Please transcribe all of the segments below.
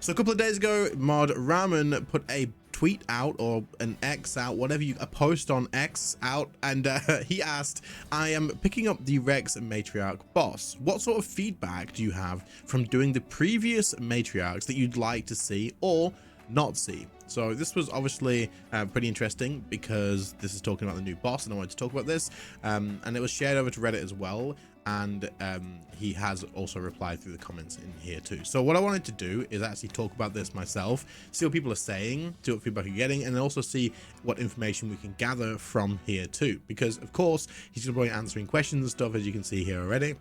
So a couple of days ago, Mod Ramen put a tweet out, or an X out, whatever a post on X out, and he asked, I am picking up the Rex Matriarch boss. What sort of feedback do you have from doing the previous Matriarchs that you'd like to see or not see? So this was obviously pretty interesting because this is talking about the new boss, and I wanted to talk about this, and it was shared over to Reddit as well, and he has also replied through the comments in here too. So what I wanted to do is actually talk about this myself, see what people are saying, see what feedback you're getting, and also see what information we can gather from here too, because of course he's going to be answering questions and stuff, as you can see here already,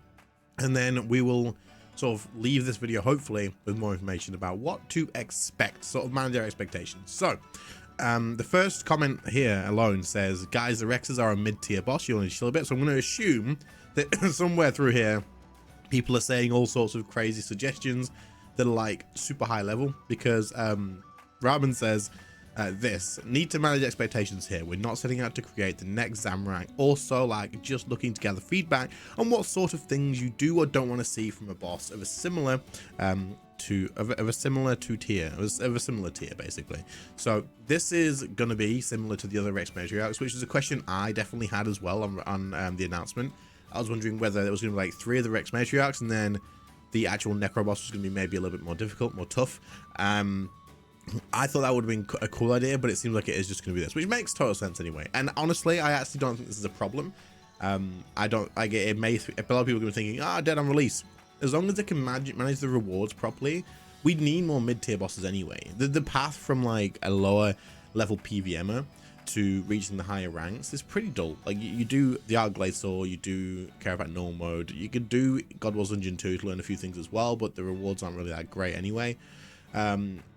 and then we will sort of leave this video hopefully with more information about what to expect, sort of manage our expectations. So the first comment here alone says, guys, the Rexes are a mid-tier boss, you'll need to chill a bit. So I'm going to assume that somewhere through here people are saying all sorts of crazy suggestions that are like super high level, because Ramen says this, need to manage expectations here. We're not setting out to create the next Zamrak. Also, like, just looking to gather feedback on what sort of things you do or don't want to see from a boss of a similar similar tier, basically. So this is going to be similar to the other Rex Matriarchs, which is a question I definitely had as well on the announcement. I was wondering whether there was going to be like 3 of the Rex Matriarchs, and then the actual Necro boss was going to be maybe a little bit more difficult, more tough. I thought that would have been a cool idea, but it seems like it is just going to be this, which makes total sense anyway. And honestly, I actually don't think this is a problem. I get it. A lot of people are going to be thinking, dead on release. As long as they can manage the rewards properly, we need more mid-tier bosses anyway. The path from like a lower level PVMer to reaching the higher ranks is pretty dull. Like you do the Arc Glacier, you do care about normal mode, you could do God Wars Dungeon 2 to learn a few things as well, but the rewards aren't really that great anyway.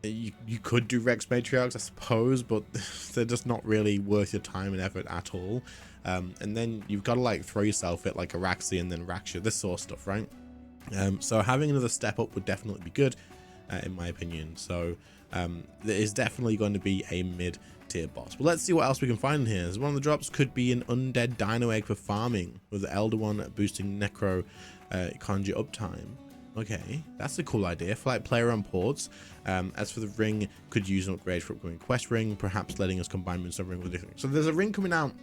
You could do Rex Matriarchs, I suppose, but they're just not really worth your time and effort at all. And then you've got to like throw yourself at like Araxi and then Rature, this sort of stuff, right? So having another step up would definitely be good, in my opinion. So there is definitely going to be a mid-tier boss. But let's see what else we can find in here. One of the drops could be an undead dino egg for farming, with the Elder One boosting Necro conjure uptime. Okay, that's a cool idea for like player on ports. As for the ring, could use an upgrade for upcoming quest ring, perhaps letting us combine Moonstone ring with different. So there's a ring coming out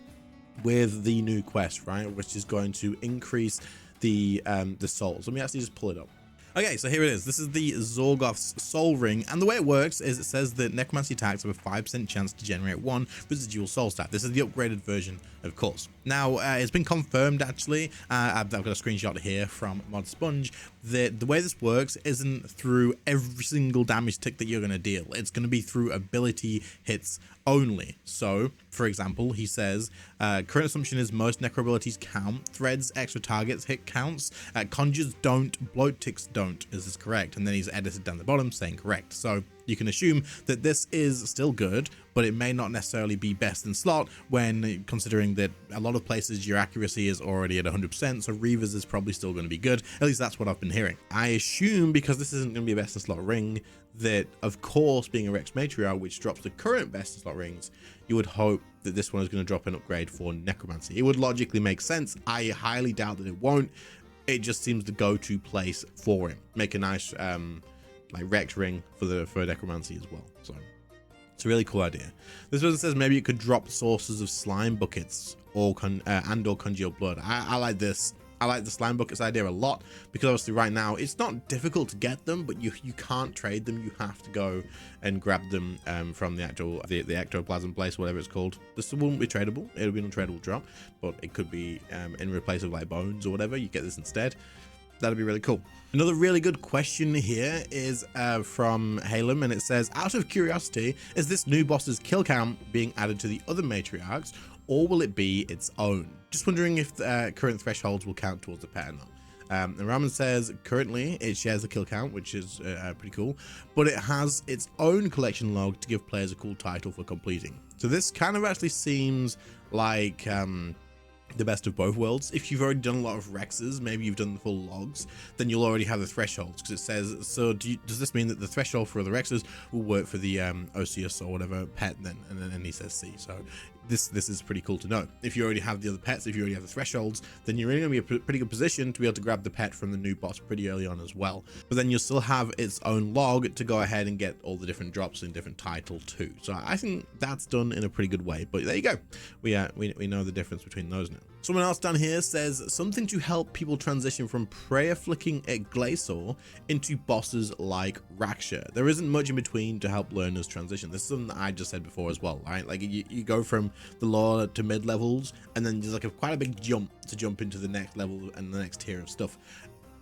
with the new quest, right, which is going to increase the souls. Let me actually just pull it up. Okay, so here it is. This is the Zorgoth's Soul Ring, and the way it works is it says that necromancy attacks have a 5% chance to generate 1 residual soul stat. This is the upgraded version, of course. Now, it's been confirmed, actually. I've got a screenshot here from Mod Sponge, that the way this works isn't through every single damage tick that you're going to deal. It's going to be through ability hits only. So, for example, he says, current assumption is most necro abilities count, threads, extra targets, hit counts, conjures don't, bloat ticks don't. Is this correct? And then he's edited down the bottom saying correct. So you can assume that this is still good, but it may not necessarily be best in slot when considering that a lot of places your accuracy is already at 100%, so Reavers is probably still going to be good. At least that's what I've been hearing. I assume, because this isn't going to be a best in slot ring, that of course, being a Rex Matriarch, which drops the current best in slot rings, you would hope that this one is going to drop an upgrade for necromancy. It would logically make sense. I highly doubt that it won't. It just seems the go-to place for him. Make a nice like Rex ring for necromancy as well. So it's a really cool idea. This person says maybe it could drop sources of slime buckets or congealed blood. I like this. I like the slime buckets idea a lot, because obviously right now it's not difficult to get them, but you can't trade them. You have to go and grab them from the ectoplasm place, whatever it's called. This won't be tradable. It'll be an untradeable drop, but it could be in replace of like bones or whatever. You get this instead. That'd be really cool. Another really good question here is from Halem, and it says, out of curiosity, is this new boss's kill count being added to the other matriarchs, or will it be its own? Just wondering if the current thresholds will count towards the pair or not. And Ramen says currently it shares the kill count, which is pretty cool, but it has its own collection log to give players a cool title for completing. So this kind of actually seems like the best of both worlds. If you've already done a lot of Rexes, maybe you've done the full logs, then you'll already have the thresholds, because it says, so does this mean that the threshold for the Rexes will work for the Osseous or whatever pet then? And then he says C. So this is pretty cool to know. If you already have the other pets, if you already have the thresholds, then you're in going to be a pretty good position to be able to grab the pet from the new boss pretty early on as well. But then you'll still have its own log to go ahead and get all the different drops in different title too. So I think that's done in a pretty good way. But there you go. We know the difference between those now. Someone else down here says something to help people transition from prayer flicking at Glacier into bosses like Rature. There isn't much in between to help learners transition. This is something that I just said before as well, right? Like you go from the lower to mid levels, and then there's like quite a big jump to jump into the next level and the next tier of stuff.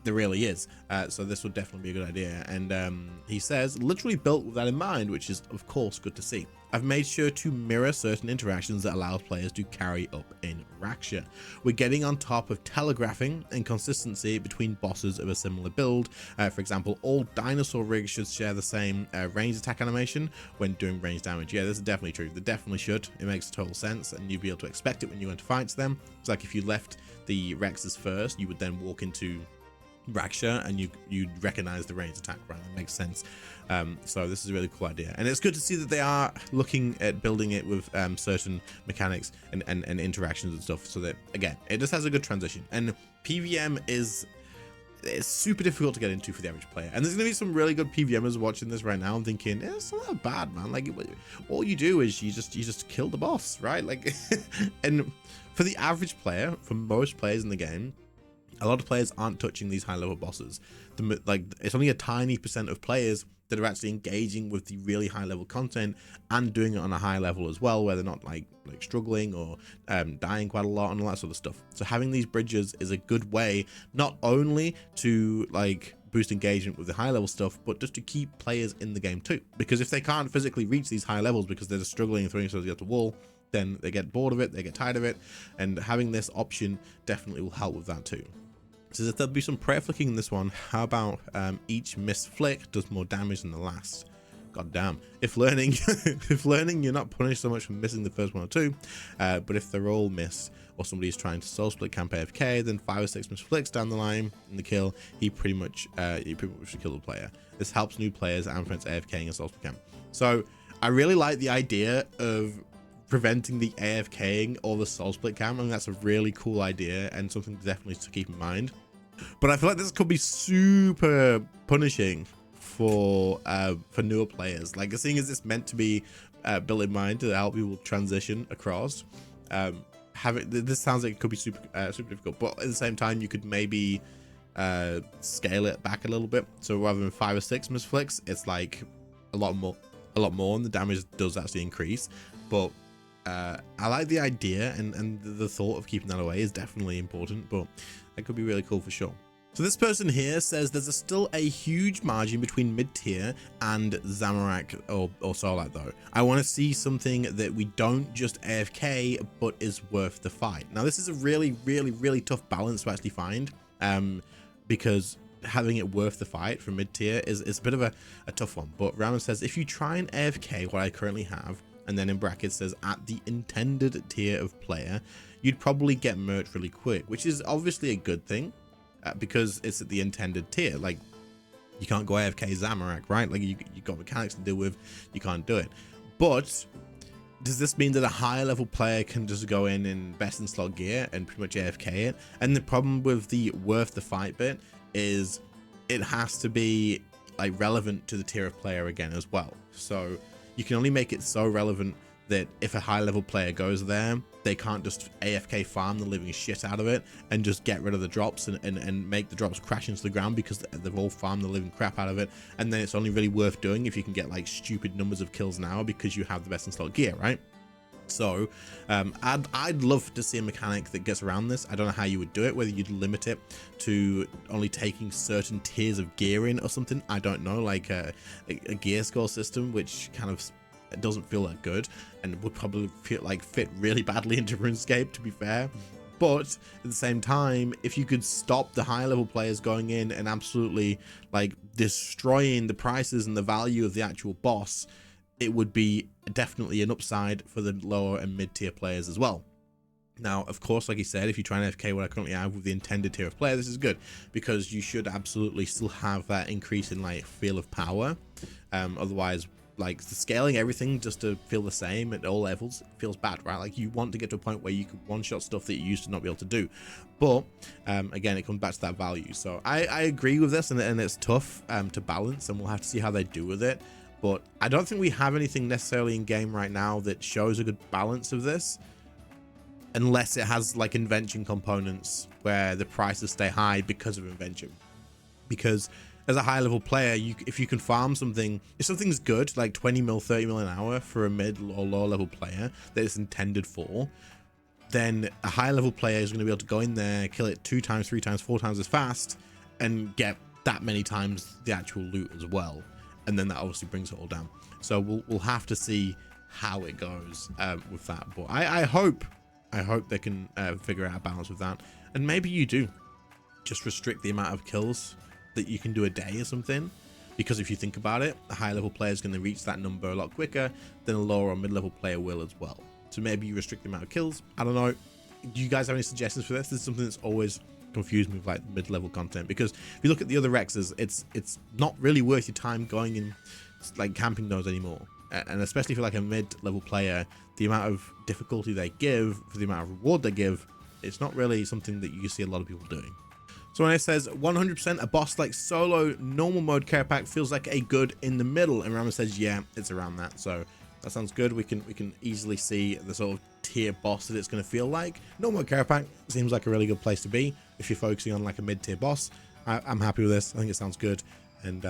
There really is. So this would definitely be a good idea. And he says, literally built with that in mind, which is of course good to see. I've made sure to mirror certain interactions that allows players to carry up in Rature. We're getting on top of telegraphing and consistency between bosses of a similar build. For example, all dinosaur rigs should share the same range attack animation when doing range damage. Yeah, this is definitely true. They definitely should. It makes total sense, and you'd be able to expect it when you went to fight them. It's like if you left the Rexes first, you would then walk into Rature and you'd recognize the range attack, right? That makes sense. So this is a really cool idea, and it's good to see that they are looking at building it with certain mechanics and interactions and stuff, so that again it just has a good transition. And PVM it's super difficult to get into for the average player, and there's gonna be some really good PVMers watching this right now and thinking, it's not that bad, man. Like all you do is you just kill the boss, right? Like and for the average player, for most players in the game, a lot of players aren't touching these high level bosses. It's only a tiny percent of players that are actually engaging with the really high level content and doing it on a high level as well, where they're not like struggling or dying quite a lot and all that sort of stuff. So having these bridges is a good way, not only to like boost engagement with the high level stuff, but just to keep players in the game too. Because if they can't physically reach these high levels because they're just struggling and throwing themselves against the wall, then they get bored of it, they get tired of it, and having this option definitely will help with that too. So if there'll be some prayer flicking in this one, how about each missed flick does more damage than the last? God damn. If learning, you're not punished so much for missing the first one or two, but if they're all missed or somebody's trying to soul split camp AFK, then 5 or 6 missed flicks down the line in the kill, he pretty much should kill the player. This helps new players and friends AFKing and soul split camp. So I really like the idea of preventing the AFKing or the soul split camp. I mean, that's a really cool idea and something definitely to keep in mind. But I feel like this could be super punishing for newer players. Like, seeing as it's meant to be built in mind to help people transition across, this sounds like it could be super difficult. But at the same time, you could maybe scale it back a little bit. So rather than 5 or 6 missed flicks, it's like a lot more, and the damage does actually increase. But I like the idea, and the thought of keeping that away is definitely important, but that could be really cool for sure. So this person here says there's still a huge margin between mid-tier and Zamorak or Solat though. I want to see something that we don't just AFK, but is worth the fight. Now this is a really tough balance to actually find, because having it worth the fight for mid-tier is a bit of a tough one. But Raman says, if you try and AFK what I currently have, and then in brackets says at the intended tier of player, you'd probably get merch really quick, which is obviously a good thing, because it's at the intended tier. Like, you can't go AFK Zamorak, right? Like, you got mechanics to deal with, you can't do it. But does this mean that a higher level player can just go in best in slot gear and pretty much AFK it? And the problem with the worth the fight bit is it has to be like relevant to the tier of player again as well. So you can only make it so relevant that if a high level player goes there, they can't just AFK farm the living shit out of it and just get rid of the drops and make the drops crash into the ground because they've all farmed the living crap out of it. And then it's only really worth doing if you can get like stupid numbers of kills now because you have the best in slot gear, right? So I'd love to see a mechanic that gets around this. I don't know how you would do it, whether you'd limit it to only taking certain tiers of gear in or something. I don't know, like a gear score system, which kind of doesn't feel that good and would probably fit really badly into RuneScape, to be fair. But at the same time, if you could stop the high level players going in and absolutely like destroying the prices and the value of the actual boss, it would be definitely an upside for the lower and mid-tier players as well. Now, of course, like you said, if you try and FK what I currently have with the intended tier of player, this is good because you should absolutely still have that increase in like feel of power. Otherwise, like the scaling everything just to feel the same at all levels feels bad, right? Like you want to get to a point where you could one-shot stuff that you used to not be able to do. But again, it comes back to that value. So I agree with this, and it's tough to balance, and we'll have to see how they do with it. But I don't think we have anything necessarily in game right now that shows a good balance of this, unless it has like invention components where the prices stay high because of invention. Because as a high level player, if you can farm something, if something's good, like 20 mil, 30 mil an hour for a mid or low level player that it's intended for, then a high level player is going to be able to go in there, kill it 2 times, 3 times, 4 times as fast, and get that many times the actual loot as well. And then that obviously brings it all down. So we'll have to see how it goes with that. But I hope they can figure out a balance with that. And maybe you do just restrict the amount of kills that you can do a day or something, because if you think about it, a high level player is going to reach that number a lot quicker than a lower or mid-level player will as well. So maybe you restrict the amount of kills. I don't know. Do you guys have any suggestions for this? This is something that's always confused me with like mid-level content, because if you look at the other Rexes, it's not really worth your time going and like camping those anymore. And especially for like a mid-level player, the amount of difficulty they give for the amount of reward they give, it's not really something that you see a lot of people doing. So when it says 100% a boss like solo normal mode care pack feels like a good in the middle, and Rama says yeah, it's around that. So that sounds good. We can easily see the sort of tier boss that it's going to feel like. Normal mode care pack seems like a really good place to be if you're focusing on like a mid-tier boss. I'm happy with this. I think it sounds good, and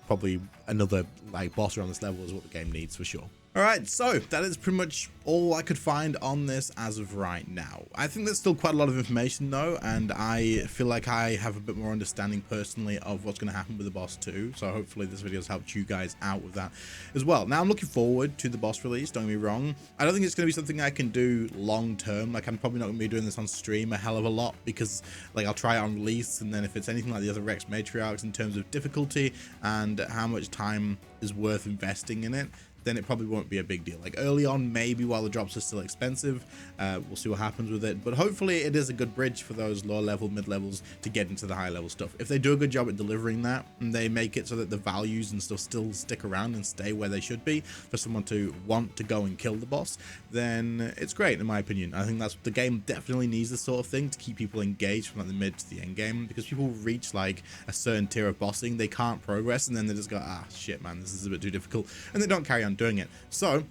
probably another like boss around this level is what the game needs for sure. All right, so that is pretty much all I could find on this as of right now. I think there's still quite a lot of information though, and I feel like I have a bit more understanding personally of what's going to happen with the boss too. So hopefully this video has helped you guys out with that as well. Now I'm looking forward to the boss release, don't get me wrong. I don't think it's going to be something I can do long term. Like I'm probably not going to be doing this on stream a hell of a lot, because like I'll try it on release, and then if it's anything like the other Rex matriarchs in terms of difficulty and how much time is worth investing in it, then it probably won't be a big deal. Like early on, maybe while the drops are still expensive, we'll see what happens with it. But hopefully it is a good bridge for those low level, mid levels to get into the high level stuff. If they do a good job at delivering that, and they make it so that the values and stuff still stick around and stay where they should be for someone to want to go and kill the boss, then it's great in my opinion. I think that's the game definitely needs this sort of thing to keep people engaged from like the mid to the end game, because people reach like a certain tier of bossing, they can't progress, and then they just go, ah shit man, this is a bit too difficult, and they don't carry on doing it. So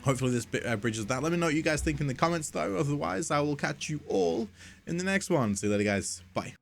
hopefully this bit bridges that. Let me know what you guys think in the comments though. Otherwise I will catch you all in the next one. See you later guys. Bye.